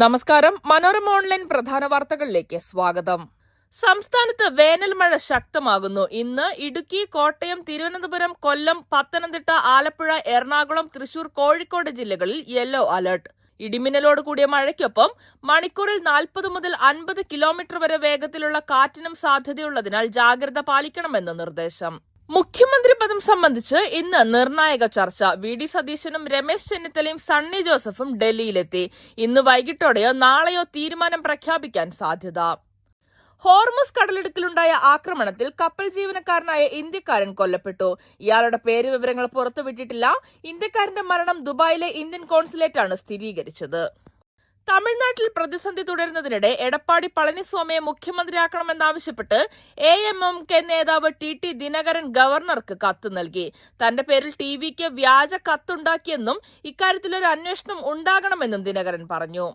നമസ്കാരം. മനോരമ ഓൺലൈൻ പ്രധാന വാർത്തകളിലേക്ക് സ്വാഗതം. സംസ്ഥാനത്ത് വേനൽ മഴ ശക്തമാകുന്നു. ഇന്ന് ഇടുക്കി, കോട്ടയം, തിരുവനന്തപുരം, കൊല്ലം, പത്തനംതിട്ട, ആലപ്പുഴ, എറണാകുളം, തൃശൂർ, കോഴിക്കോട് ജില്ലകളിൽ യെല്ലോ അലർട്ട്. ഇടിമിന്നലോട് കൂടിയ മഴയ്ക്കൊപ്പം മണിക്കൂറിൽ 40 മുതൽ 50 കിലോമീറ്റർ വരെ വേഗത്തിലുള്ള കാറ്റിനും സാധ്യതയുള്ളതിനാൽ ജാഗ്രത പാലിക്കണമെന്ന് നിർദ്ദേശം. മുഖ്യമന്ത്രി പദം സംബന്ധിച്ച് ഇന്ന് നിർണായക ചർച്ച. വി.ഡി. സതീശനും രമേശ് ചെന്നിത്തലയും സണ്ണി ജോസഫും ഡൽഹിയിലെത്തി. ഇന്ന് വൈകിട്ടോടെയോ നാളെയോ തീരുമാനം പ്രഖ്യാപിക്കാൻ സാധ്യത. ഹോർമുസ് കടലിടുക്കിലുണ്ടായ ആക്രമണത്തിൽ കപ്പൽ ജീവനക്കാരനായ ഇന്ത്യക്കാരൻ കൊല്ലപ്പെട്ടു. ഇയാളുടെ പേര് വിവരങ്ങൾ പുറത്തുവിട്ടിട്ടില്ല. ഇന്ത്യക്കാരന്റെ മരണം ദുബായിലെ ഇന്ത്യൻ കോൺസുലേറ്റാണ് സ്ഥിരീകരിച്ചത്. തമിഴ്നാട്ടിൽ പ്രതിസന്ധി തുടരുന്നതിനിടെ എടപ്പാടി പളനിസ്വാമിയെ മുഖ്യമന്ത്രിയാക്കണമെന്നാവശ്യപ്പെട്ട് AMMK നേതാവ് ടി ദിനകരൻ ഗവർണർക്ക് കത്ത് നൽകി. തന്റെ പേരിൽ ടിവിക്ക് വ്യാജ കത്തുണ്ടാക്കിയെന്നും ഇക്കാര്യത്തിൽ ഒരു അന്വേഷണം ഉണ്ടാകണമെന്നും ദിനകരൻ പറഞ്ഞു.